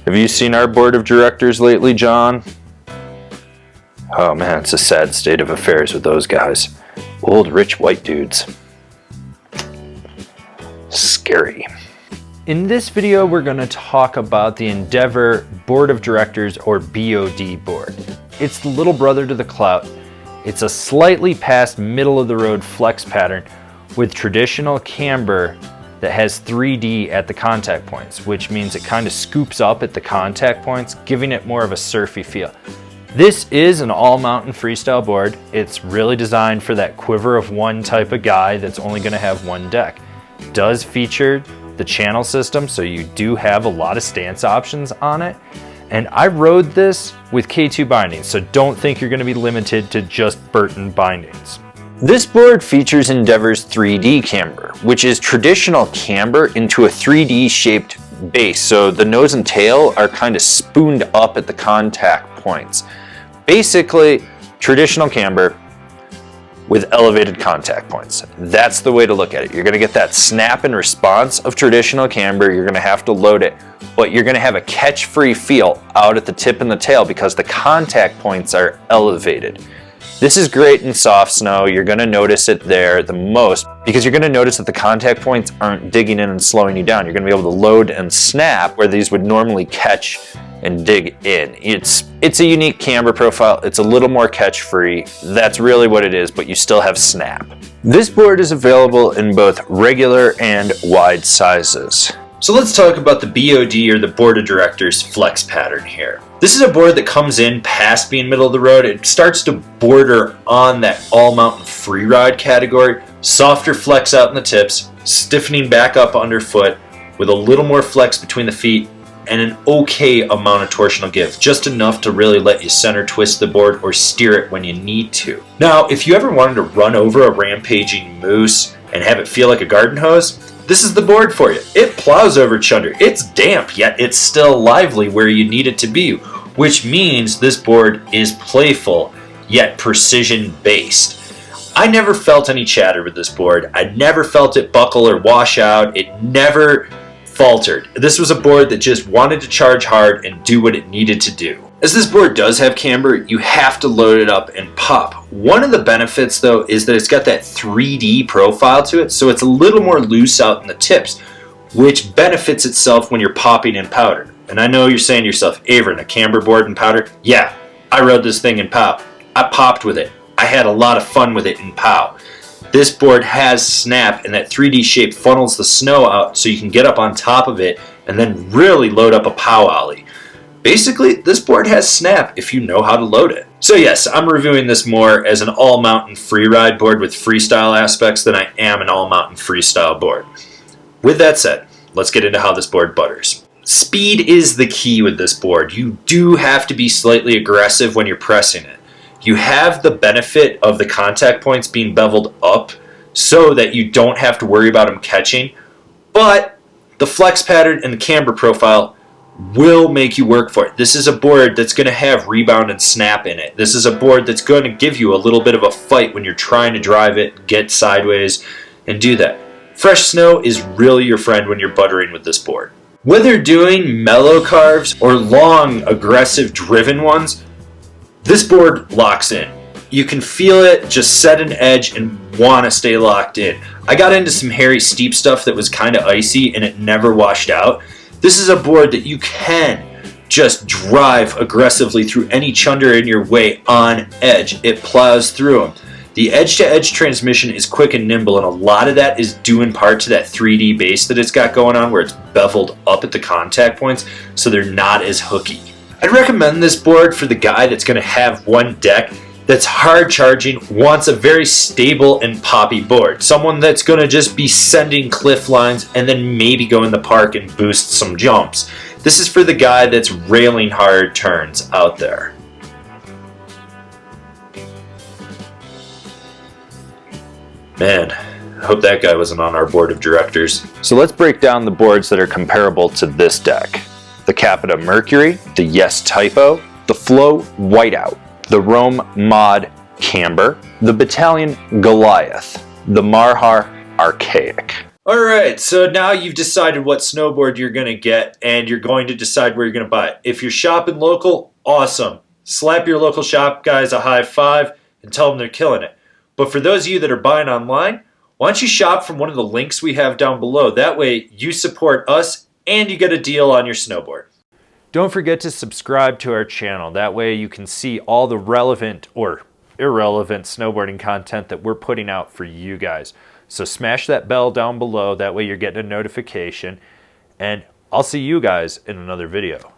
Have you seen our board of directors lately, John? Oh man, it's a sad state of affairs with those guys. Old rich white dudes. Scary. In this video, we're going to talk about the Endeavor Board of Directors, or B.O.D board. It's the little brother to the Clout. It's a slightly past middle of the road flex pattern with traditional camber that has 3D at the contact points, which means it kind of scoops up at the contact points, giving it more of a surfy feel. This is an all-mountain freestyle board. It's really designed for that quiver of one type of guy that's only going to have one deck. It does feature the channel system, so you do have a lot of stance options on it. And I rode this with K2 bindings, so don't think you're going to be limited to just Burton bindings. This board features Endeavor's 3D camber, which is traditional camber into a 3D shaped base. So the nose and tail are kind of spooned up at the contact points. Basically, traditional camber with elevated contact points. That's the way to look at it. You're gonna get that snap and response of traditional camber. You're gonna have to load it, but you're gonna have a catch-free feel out at the tip and the tail because the contact points are elevated. This is great in soft snow. You're gonna notice it there the most because you're gonna notice that the contact points aren't digging in and slowing you down. You're gonna be able to load and snap where these would normally catch and dig in. It's a unique camber profile. It's a little more catch-free. That's really what it is, but you still have snap. This board is available in both regular and wide sizes. So let's talk about the B.O.D, or the Board of Directors flex pattern here. This is a board that comes in past being middle of the road. It starts to border on that all-mountain free ride category. Softer flex out in the tips, stiffening back up underfoot with a little more flex between the feet, and an okay amount of torsional give, just enough to really let you center twist the board or steer it when you need to. Now, if you ever wanted to run over a rampaging moose and have it feel like a garden hose, this is the board for you. It plows over chunder. It's damp, yet it's still lively where you need it to be, which means this board is playful, yet precision-based. I never felt any chatter with this board. I never felt it buckle or wash out. It never faltered. This was a board that just wanted to charge hard and do what it needed to do. As this board does have camber, you have to load it up and pop. One of the benefits though is that it's got that 3D profile to it, so it's a little more loose out in the tips, which benefits itself when you're popping in powder. And I know you're saying to yourself, Avran, a camber board in powder? Yeah, I rode this thing in POW. I popped with it. I had a lot of fun with it in POW. This board has snap, and that 3D shape funnels the snow out so you can get up on top of it and then really load up a POW ollie. Basically, this board has snap if you know how to load it. So yes, I'm reviewing this more as an all-mountain freeride board with freestyle aspects than I am an all-mountain freestyle board. With that said, let's get into how this board butters. Speed is the key with this board. You do have to be slightly aggressive when you're pressing it. You have the benefit of the contact points being beveled up so that you don't have to worry about them catching, but the flex pattern and the camber profile will make you work for it. This is a board that's going to have rebound and snap in it. This is a board that's going to give you a little bit of a fight when you're trying to drive it, get sideways, and do that. Fresh snow is really your friend when you're buttering with this board. Whether doing mellow carves or long, aggressive, driven ones, this board locks in. You can feel it just set an edge and want to stay locked in. I got into some hairy steep stuff that was kind of icy and it never washed out. This is a board that you can just drive aggressively through any chunder in your way on edge. It plows through them. The edge-to-edge transmission is quick and nimble, and a lot of that is due in part to that 3D base that it's got going on where it's beveled up at the contact points so they're not as hooky. I'd recommend this board for the guy that's going to have one deck that's hard charging, wants a very stable and poppy board. Someone that's going to just be sending cliff lines and then maybe go in the park and boost some jumps. This is for the guy that's railing hard turns out there. Man, I hope that guy wasn't on our board of directors. So let's break down the boards that are comparable to this deck. The Capita Mercury, the Yes Typo, the Flow Whiteout, the Rome Mod Camber, the Battalion Goliath, the Marhar Archaic. All right, so now you've decided what snowboard you're going to get, and you're going to decide where you're going to buy it. If you're shopping local, awesome. Slap your local shop guys a high five and tell them they're killing it. But for those of you that are buying online, why don't you shop from one of the links we have down below? That way you support us and you get a deal on your snowboard. Don't forget to subscribe to our channel. That way you can see all the relevant or irrelevant snowboarding content that we're putting out for you guys. So smash that bell down below. That way you're getting a notification. And I'll see you guys in another video.